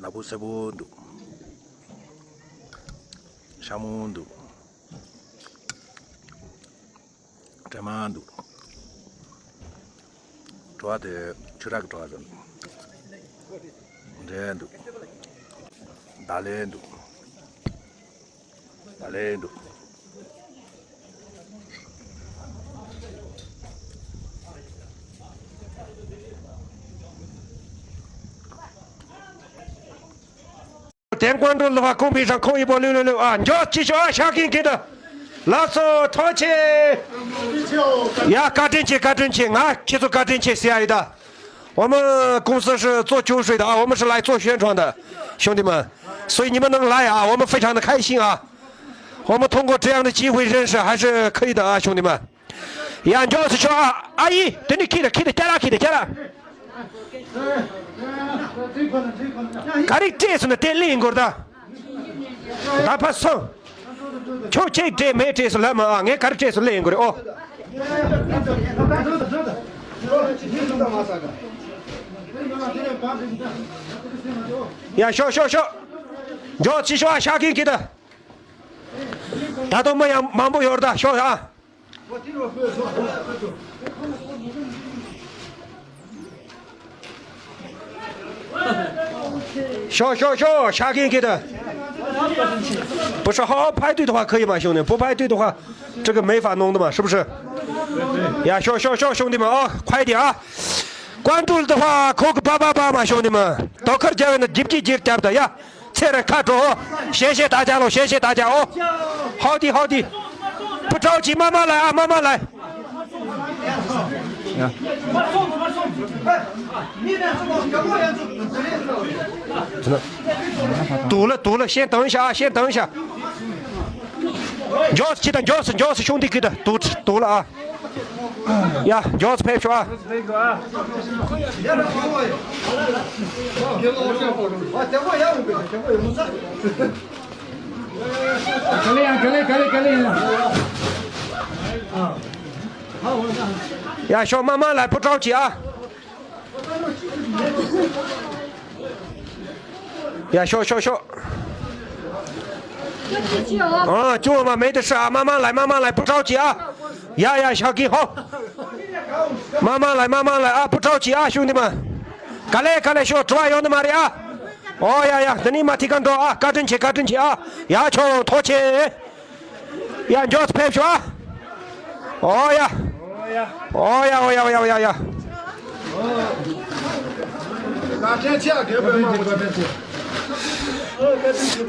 Labu Sebundo, Shamundo, Jamando, Tuate, Churak Tuazan, Dendo, Dalendo, Dalendo.点关注的话，公屏上扣一波666啊！你就继续啊，下给给的，老手掏钱呀，赶紧去，赶紧去啊！记住赶紧去 CI 的。我们公司是做酒水的啊，我们是来做宣传的，兄弟们，所以你们能来啊，我们非常的开心啊。我们通过这样的机会认识还是可以的啊，兄弟们。呀，你就是说啊，阿姨，等你给的，加了。赶紧这是呢，点另一个的，哪怕送，就这没这是那么啊，俺赶紧这是另一个的哦。呀，小，要继续啊，下给的，他都没样忙不有的，小啊。小，下给的，不是好好排队的话可以吗，兄弟？不排队的话，这个没法弄的嘛，是不是？呀，小，兄弟们啊，快点啊！关注的话扣个888嘛，兄弟们，到客家人的急不的呀？再来看着哦，谢谢大家了，谢谢大家哦。好的，不着急，慢慢来啊，慢慢来。真的，堵了，先等一下啊，钥匙记得，钥匙兄弟给的，堵了啊。呀，钥匙拍出啊。呀，小慢慢来，不着急啊。呀，小。啊，就嘛没得事啊，慢慢来，不着急啊。呀，小给好。慢慢来啊，不着急啊，兄弟们。赶来，小抓腰的嘛的啊。哦呀，等你嘛提干着啊，赶紧去啊。呀，穷拖钱。呀，你就是拍出啊。哦呀。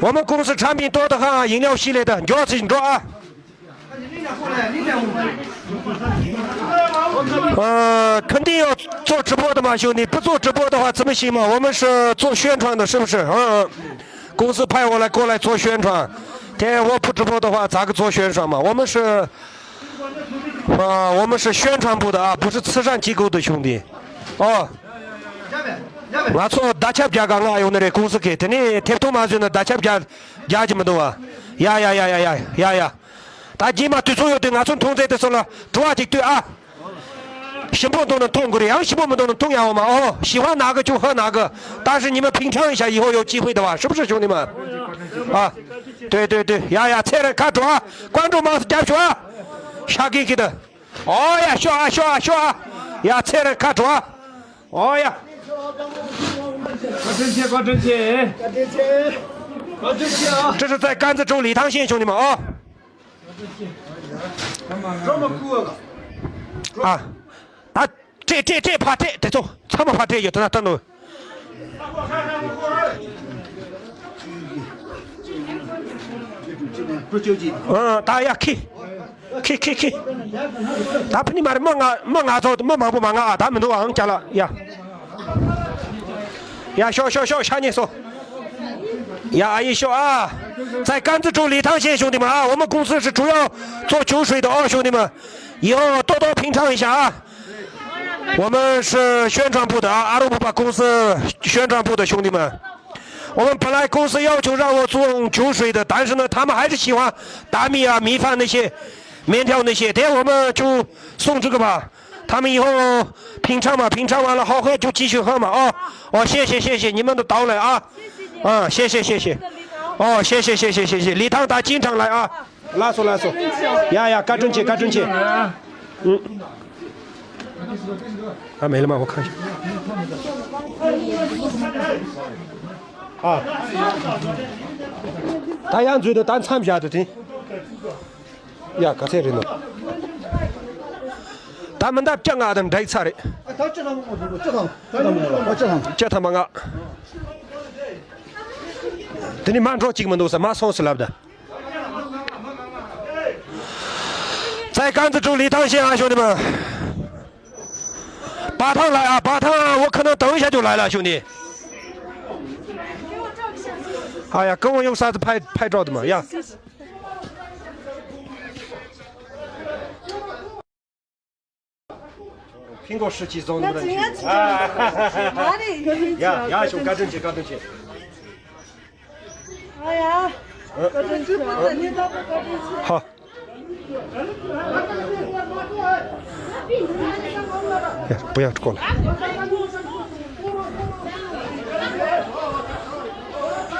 我们公司产品多得很啊，饮料系列的，你要自己做啊。肯定要做直播的嘛，兄弟，不做直播的话怎么行嘛？我们是做宣传的，是不是？公司派我过来做宣传，我不直播的话咋个做宣传嘛？我们是宣传部的啊，不是慈善机构的兄弟。哦。我说大家别讲啊，用那个公司给，你贴图嘛，就那大家别家这么多啊，呀，大家嘛对所有的俺从同在的时候了，主要的对啊，喜欢都能通过的，要喜欢我们都能同样我们哦，喜欢哪个就喝哪个，但是你们品尝一下，以后有机会的话，是不是兄弟们？啊，对，呀，再来看住啊，关注马是加去啊，下给的，哦呀，笑啊，呀，再来看住啊，哦呀。光正气啊！这是在甘孜州理塘县，兄弟们啊！啊，这怕这种，他们怕这有的等等。大家去，他们你妈的忙啊走，忙不忙啊？他们都往家了呀。呀，小，下你说。呀，阿姨小啊，在甘孜州理塘县，兄弟们啊，我们公司是主要做酒水的哦，兄弟们，以后多多品尝一下啊。我们是宣传部的啊，阿鲁巴巴公司宣传部的兄弟们。我们本来公司要求让我做酒水的，但是呢，他们还是喜欢大米啊、米饭那些、面条那些，等下我们就送这个吧。他们以后品尝嘛，品尝完了好喝就继续喝嘛啊！谢谢你们的到来啊！啊，谢谢谢谢。哦，谢谢谢谢谢谢，礼堂他经常来啊，拉手拉手。呀呀，赶准去赶准去。嗯。啊，没了吗？我看一下。啊。大洋最多单参不下的听。呀，刚才人了。他们那讲啊，他们太差了。这他们啊。等你马上进门都是马上是来的。在杆子中礼堂线啊，兄弟们。八趟来啊，八趟啊，我可能等一下就来了，兄弟。哎呀，跟我有啥子拍照的嘛呀？苹果17走能不能去？呀，兄，赶紧去，赶紧去。哎呀，好。不要过来。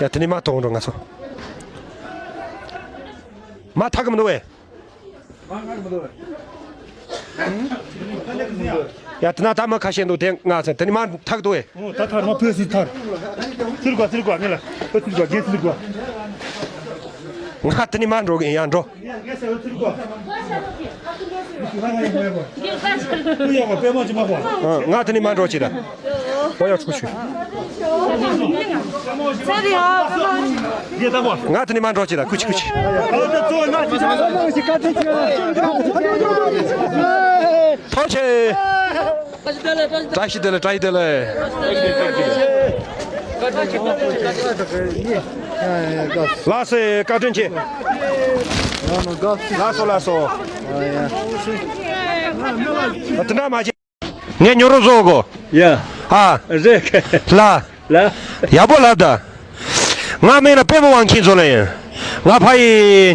呀，等你妈动着我说。妈他个么多哎？呀，等他们看线路点啊，等你妈他个多哎。他妈不是他，吃过你了，不吃过，吃过。我等你妈着跟一样着。我等你妈着去的，我要出去。这里啊，我等你妈着去的，过去。跑去。扎起得了。拉是搞正去。拉手。等他妈去。你牛肉做过？呀。啊。这个。来。要不来的。我没了，别不往前走了。我怕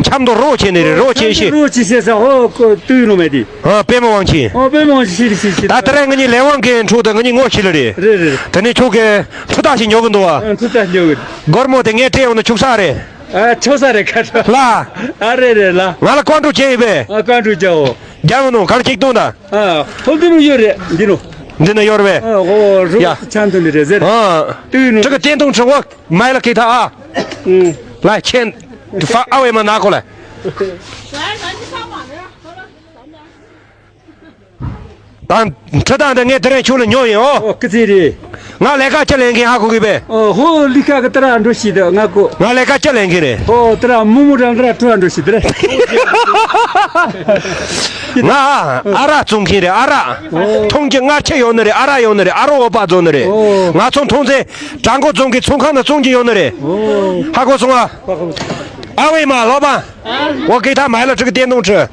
差不多肉钱的肉钱些。肉钱些少，我对了没的。啊，别不往前。别往前去。但当然，我2万根出的，我去了的。是。等你出个出大些牛更多啊。出大牛。我没得眼这样的出啥的。出啥的看着。啦。啦。我来关注这一呗。关注叫。家们弄，看激动的。好多人有的，你弄。你那有的呗？我强动的这。对。这个电动车我买了给他啊。来钱。发2维码拿过来。但这当的俺这人去了鸟人哦。可是的。我来个这两个还可以呗。好，你看个这样都是的，我来个这两个的。这样木上这样突然都是的。阿拉中间的阿拉，通经我吃用的阿拉用的阿拉我爸用的。我从通在张国中给冲康的中间用的。还给我送啊？2维码，老板，我给他买了这个电动车。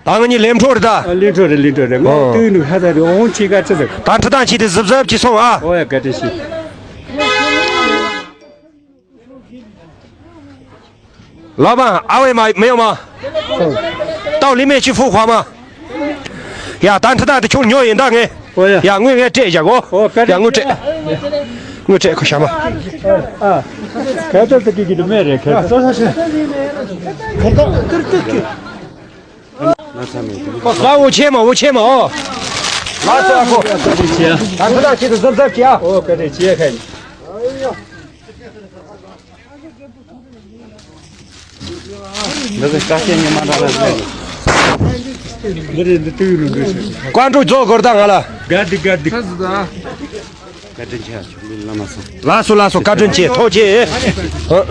当然你领出来的。领出来。我对你还在的，我去干这个。但这档期的是不是去送啊？我也干这些。老板，2维码没有吗？到里面去付款吗？呀，但是他的穷鸟人当哎。呀，我也这一下我。呀，我这可行吗？看到这个买的，看到多少钱？看到5千嘛哦。拿这个。但是他其实是这钱。给这解开。那个感谢你马上来。关注做过的档案了。赶紧。拉手，赶紧去，投钱。我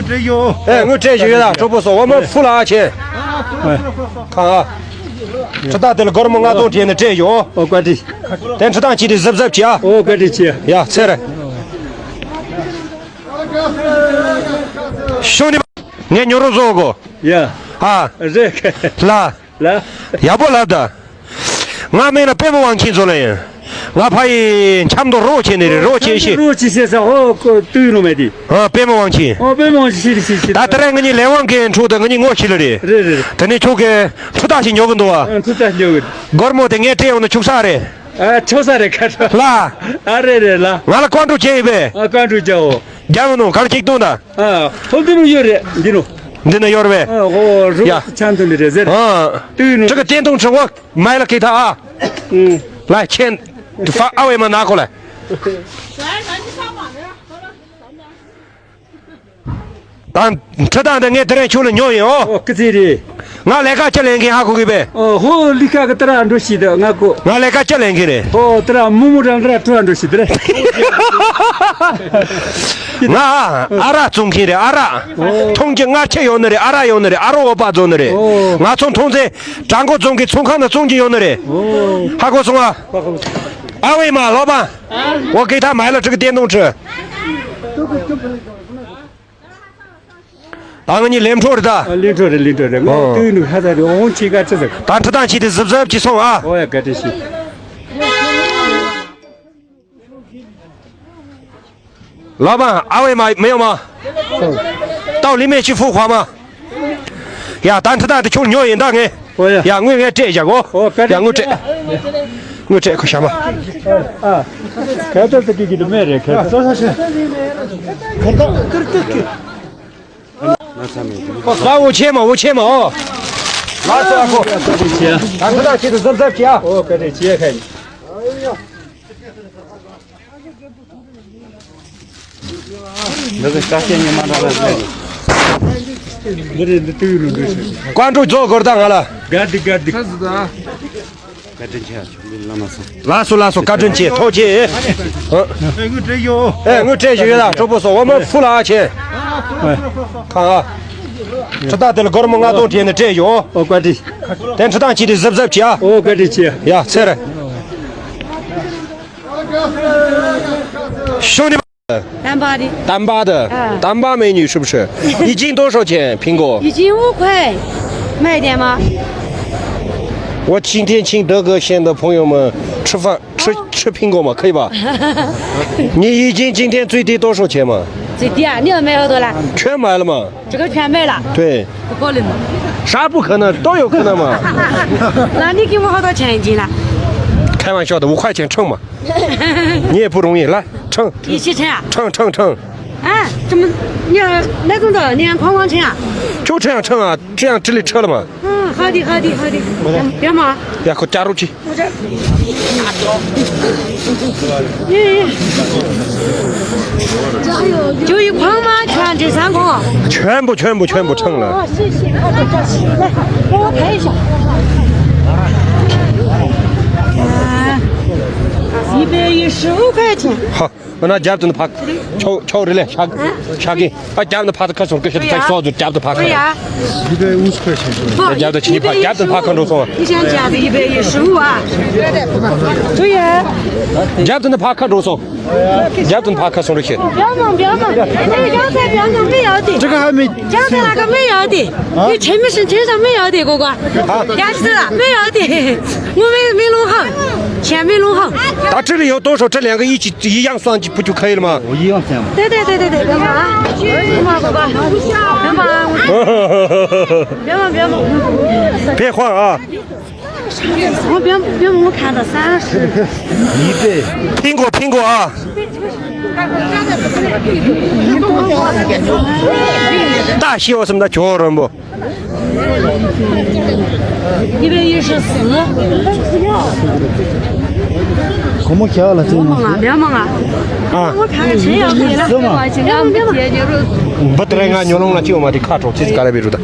这有。我这就有了，这不说我们付了钱。看啊，这打得了，搞得我们都天的这有。关注。但这档记得是不是去啊？关注去。呀，来了。兄弟们，俺牛肉做过。呀。这个。来。要不来的。我没了，别不往前走了。我怕差不多肉钱的肉钱些。肉钱些少，我对了没的。别不往前。别往前去。但当然我2万根出的，我去了的。是。等你出个出大些牛更多啊。出大牛。我没得眼这样的出啥的。抽啥的看着。啦，啊，对啦。完了关注这一呗。啊，关注叫我。家务弄，看激动的。啊，好多人有的，你弄。你那要的呗。我强动的这。对，这个电动车我买了给他啊。来钱，发二维码拿过来。但这当的俺这人去了鸟人哦。可是的。俺来个这两个还可以呗。好，你看个这样都是的，俺哥。俺来个这两个嘞。这样木上这样都是的嘞。阿拉中间的阿拉，通经俺切用的嘞，阿拉用的嘞，阿拉我爸用的嘞。俺从通在张国中给冲康的中间用的嘞。还给我送啊？二维码，老板，我给他买了这个电动车。当然你领出来的，领出来，我对你还在的，我去干这个。但这档期的是去送啊？我也干这些。老板，二维码没有吗？到里面去付款吗？呀，但这档的穷鸟人当哎。呀，我也这一下我，呀我这可行吗？开到这个给他买的，开多少钱？开到这。拿5000嘛，5000嘛哦，拿这个，但这档期的是去啊？给这解开。那个啥钱你马上来。关注做狗当了。干的。拉手，赶紧去，投钱。我这有。我这就有了，这不说我们付了钱。看啊，这档的了，搞得我们都天的这有。关的。但这档期的是去啊？关的去。呀，来了。兄弟们。单八的，单八美女是不是？一斤多少钱？苹果？一斤5块，买点吗？我今天请德格县的朋友们吃饭，吃苹果嘛，可以吧？你一斤今天最低多少钱嘛？最低啊！你要买好多了？全买了嘛？这个全买了？对。不可能嘛？啥不可能？都有可能嘛？那你给我好多钱一斤了？开玩笑的，5块钱称嘛。你也不容易，来称。一起称啊？称。啊，怎么你要那种的？你按框称啊？就这样称啊，这样这里车了嘛。好的。别嘛。呀，给我加入去。我这。就一筐吗？全这3筐？全部称了。谢谢，来，给我看一下。115块钱。好，我那家不能爬，瞧着嘞，下给，家不能爬的可送，给再说就家不能爬。可以啊。150块钱。不，家不能去爬，家不能爬坑中送。你想夹子115啊？注意。家不能爬坑中送，家不能爬坑送的去。不要忙，那个刚才不要忙，没要的。这个还没。刚才那个没要的，你称没身上没要的，哥哥。压死了，没要的，我没弄好，钱没弄好。那这里有多少？这2个一样算不就可以了吗？我一样算嘛。对，别忙啊，别忙，哥哥，别忙，别慌啊！我别忙，我看到30。苹果啊！大西有什么的叫人不？114。我们下了，真的。别忙啊！我看看钱要可以了。别忙。不得来俺牛龙了，就嘛的卡住，这是干来别住的。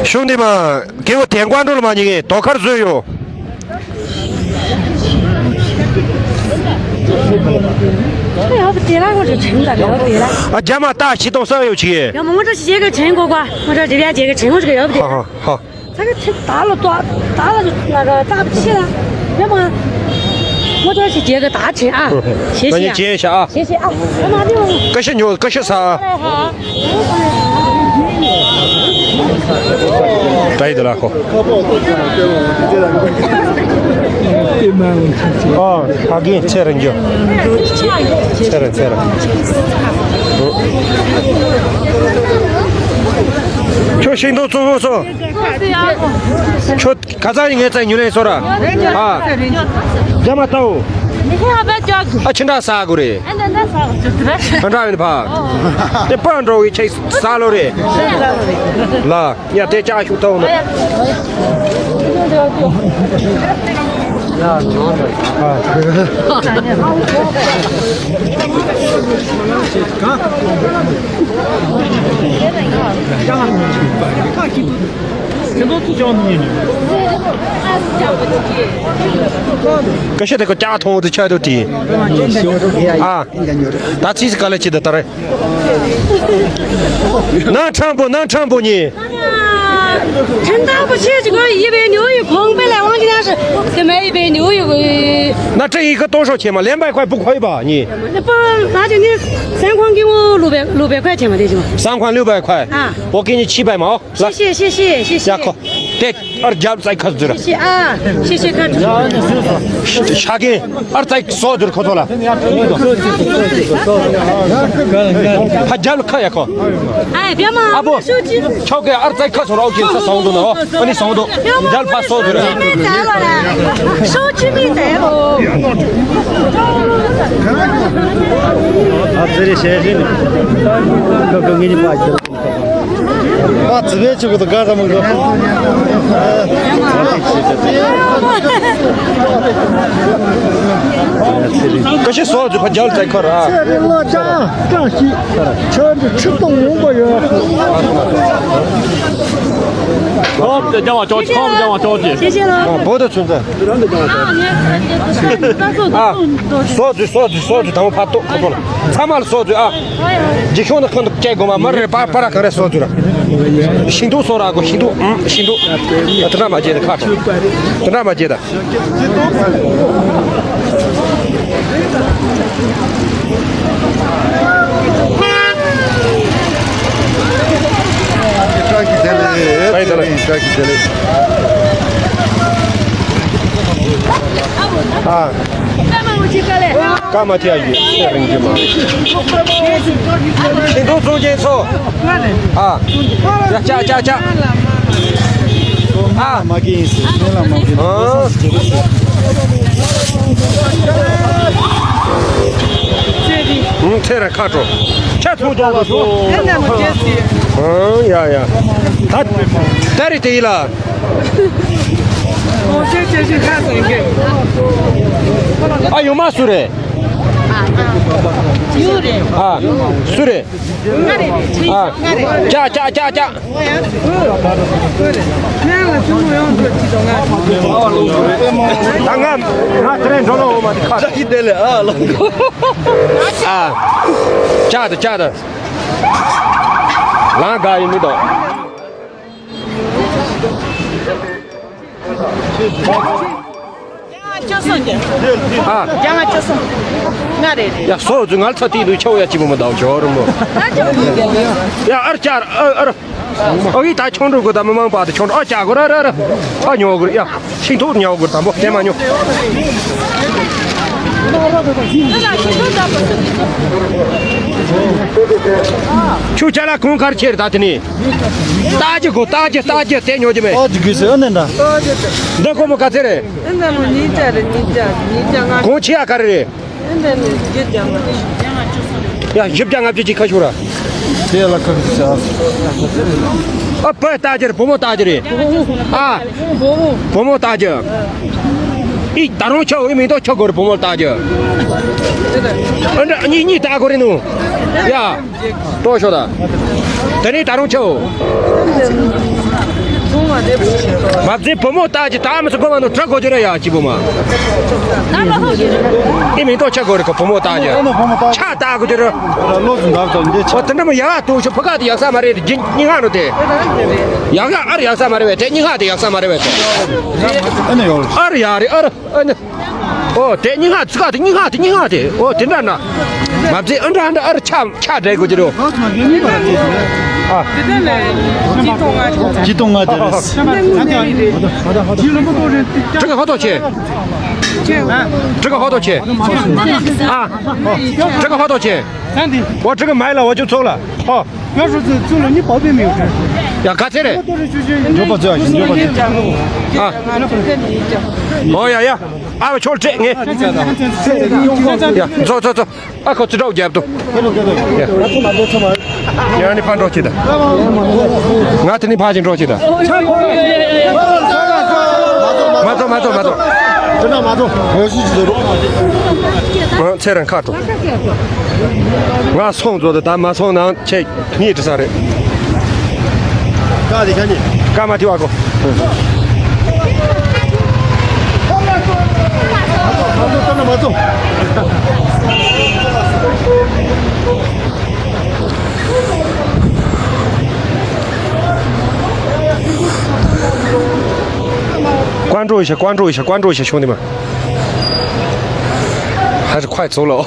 兄弟们，给我点关注了吗？你给多看点哟。要不对了，我就称了，要对了。家嘛大西东上有去。要么我这去接个称，哥哥，我这边接个称，我这个要不对。好。这个称大了就那个打不起了，要么我这去接个大称啊。谢谢。那你接一下啊。谢谢啊。要么你。这些牛，这些啥？对的了，好。他给你切了你就。切了。就行动中说，就刚才应该在牛来说了啊，这么多。 你看不叫，啊，请他杀过来，那啥，就这边。看啥人怕？这帮着一起杀了的，那你要在家学到呢。可是那个家童的钱都低啊，他其实搞来记得到嘞，能撑不能撑不你？承担不起这个160一筐，本来我今天是得卖160一个。那这一个多少钱嘛？200块不亏吧？你那不，那就你3筐给我600块钱嘛，得行吗？3筐600块啊，我给你700毛，来，谢谢。下课，对，2家再看住了。谢谢啊，谢谢看主。下给2再少住可多了。还加了看一看。哎，别嘛，啊不，手机。超给2再看出来，我给你送着呢哦，把你送着，加了怕少住了。没带了嘞，手机没带了。啊，这里写着呢，哥哥给你发去了。把这边去给他干什么个？可是少住怕加了再看啊。这里老张西，吃动物不有？好，再讲话着急，好，讲话着急。谢谢了。啊，不得存在。啊，少住，他们怕多可多了，他妈的少住啊！你兄弟看到结果吗？没人把他看来少住了，新都说了个新都，新都，等他妈接的看着，等他妈接的。可以的了，啊，干嘛天雨？人家嘛，新都中间说，啊，加，啊，没给意思，没了没给。这人看着，这头着我说，呀，他这里对了。我这是看谁给？啊，有嘛数的？有的。啊，数的。啊，加。当然，那这人着了我嘛，你看。这一得了啊，老哥。啊，加的。哪个也没到。啊，呀，所有人俺他地都瞧呀，基本没到家了嘛。呀，2家2，我给他抢着过，他们忙把他抢着，2家过来，他鸟过呀，新头鸟过，他们点嘛鸟。就家了公开吃的，他呢？大姐，带鸟去没？哦，这个是恁的。那我们干这嘞？你讲啊，公吃啊干的。你讲啊。呀，一边俺自己可去了。对了，可是啊。啊，不大姐的，不么大姐的。啊，不么大姐。一大龙桥一没到桥过的不么大姐。你打过的喏？呀，多少的？等你大龙桥。嘛这不么大姐，他们是干嘛？这过去了呀，基本嘛。一没到桥过的可不么大姐。差大过去了。老子拿不到你。我等他们养啊，都是不干的养啥嘛的，你看着的。养啊，2养啥嘛的喂，你看的养啥嘛的喂。那有。2养的2，哦，对，你看这个的，你看的，哦，真的呢。嘛这2掐这个去了。啊。激动啊！这是。这个好多钱？这个好多钱？啊，这个好多钱？我这个买了我就走了。好，要是走了，你报备没有？ 야 같이 래. 就不这样，就不这样。啊，俺不跟你讲。哦呀呀，啊，瞧这个，呀，走走走，啊，可知道接不？让你攀着去的，俺等你爬进着去的。慢走，慢走，慢走。真的马总，我是知道。我才能卡住。我从做的，但马从那去你这啥的？干的看你，干嘛听话个？马总。关注一下，关注一下，关注一下，兄弟们，还是快走了哦。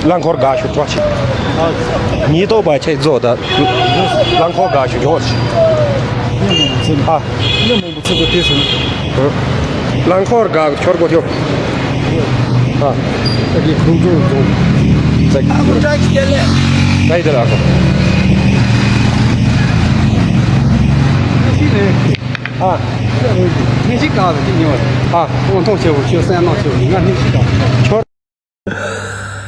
兰考嘎去抓去，你都把车做的，兰考嘎去抓去。啊，兰考嘎圈过去。啊，这里空中中，在的那个。啊，天气高的今年啊，我同学就三闹球，你看天气高。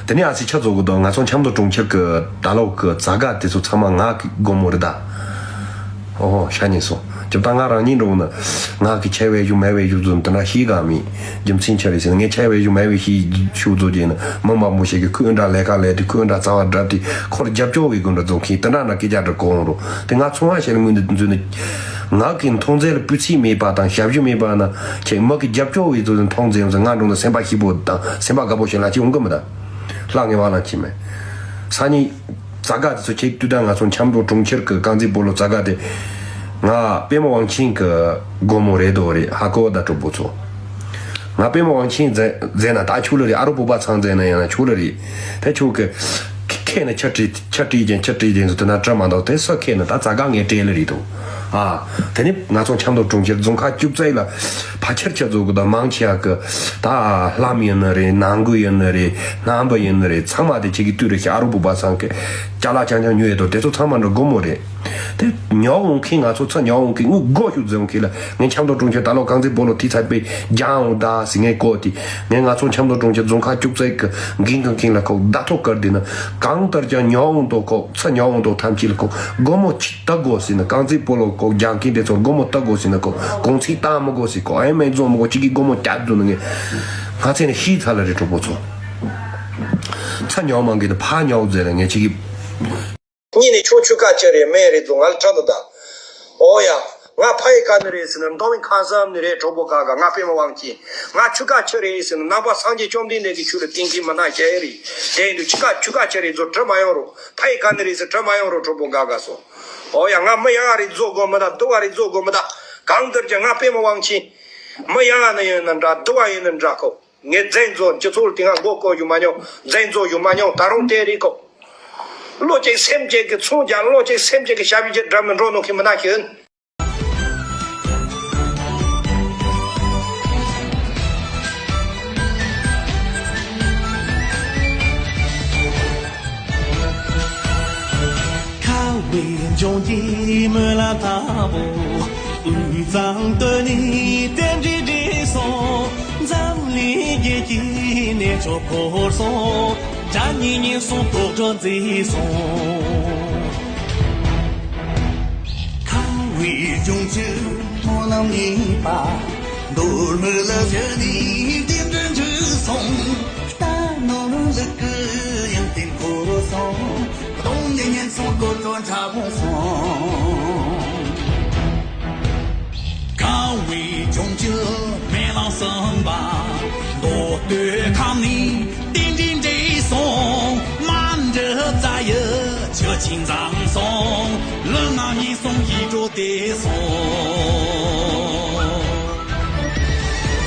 等你还是吃做过的，俺从全部中吃个大佬个咋个的时候，他妈俺给我的哒。哦，啥你说？就当俺让你弄呢，俺给车位就买位就做，等他洗干米，就新车的时候，俺车位就买位洗修做的呢，妈妈没些个客人家来个来的，客人家早晚的，可能接脚位跟着做起，等俺那给家这工了，等俺从俺些人的就那。我跟同志的不起没把当下就没把呢，且没给接脚位就是同志，是俺中的三把西部当三把个不行了，就我们的，啷个往那去没？啥呢？咋个就是去对待俺从全部中期个刚才波罗咋个的，我别么往前个我们来多的，还搞得就不错。我别么往前在那打球了的，阿鲁不把场在那样球了的，他球个。看那吃这一件是等他这么到，但是看那他咋个也摘了里头啊？但你那种抢到中间，总看就在了，怕吃做个的忙起啊个，他拉面那里、南国人那里、南北人那里，他妈的这个对了些阿鲁不把上个，加拉讲女的，但是他们那个么的，但鸟我看啊，说鸟我看，我高就这样看了，你抢到中间，大佬刚才波罗题材被讲的是爱高的，你俺从抢到中间，总看就在个，看了口大头个的呢，刚。तर जो न्याउं तो को छ न्याउं तो थाम चिल को गोमो चित्ता गोसी न कांजी पोलो को जांकी दे तो गोमो ता गोसी न को कोंसी ताम गोसी को आई में जो मगो चिकी गोमो त्याग दो नगे हाथे ने ही थाला रे तो बोचो छ न्याउ मंगे तो पा न्याउ जे ने चिकी नि ने छु छु का चरे मेरे जो अल छ दा ओया nga phai ka ne re sin ndo min khasam ne re chobo ka ga nga pe ma wang chi nga chuka chere sin na ba sang ji chom din ne ki chu le ting ki ma na che ri de du chuka chere zo tra ma yo phai ka ne re se tra ma yo chobo ga ga so o ya nga ma ya ri zo go ma da do ri zo go ma da gang der ja nga pe ma wang chi ma ya ne nan da do ya nan da ko nge zen zo je zo ting go ko yu ma nyo zen zo yu ma nyo ta rong te ri ko lo che sem je ke chu ja lo che sem je ke sha bi je dram ro no ki ma na ki中的没拉大步，五脏的你点着的松，咱里也一年做破松，咱一年送多着这松，看为中秋我能你把，多么了这你点着这松，大脑了个样点破松。东年年送过转茶不送，高位中秋没老生吧，我对抗你顶顶这送，慢着在呀就清藏送，人啊你送一桌的送，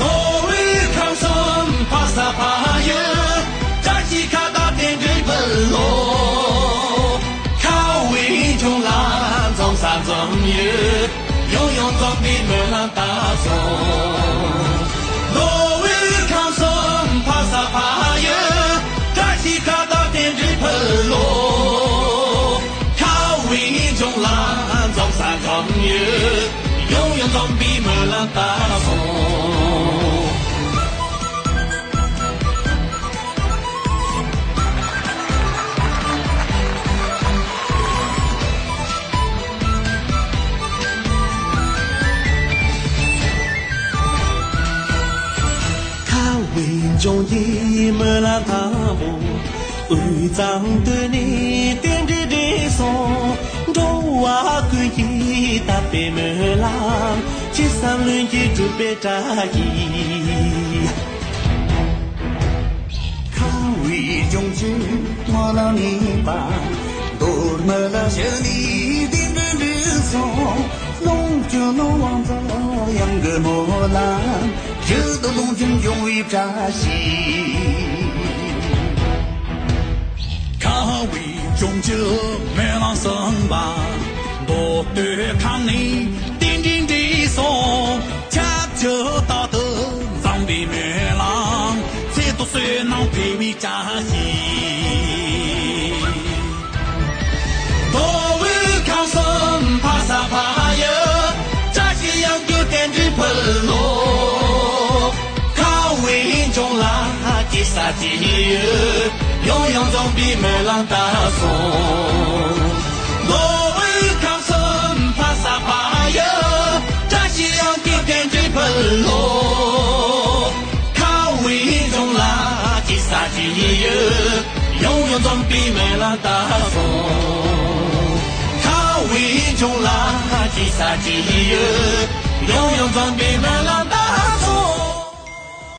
高位抗生怕啥怕呀，扎起卡达点对本喽。三正月，永永装的门浪大松。罗威抗生怕啥怕呀？扎起卡达点着喷罗，看浪大风。为中的莫拉塔布，为长对你点着的松，中华可以打北莫拉，七三轮的准备扎伊。卡为中的莫拉尼巴，多莫拉些你点着的松，龙就能望着两个莫拉。这都龙军永为扎西，卡为中者没浪生吧，多对抗你顶顶的松，恰就道德藏比没浪，这都虽能陪为扎西，多为抗生怕啥怕呀，扎西要丢点子喷落。中啦，吉萨吉耶，永远总比没浪大松。我为抗生怕啥怕呀，扎西洋给点追喷落。靠为中啦，吉萨吉耶，永远总比没浪大松。靠为中啦，吉萨吉耶，永远总比没浪大。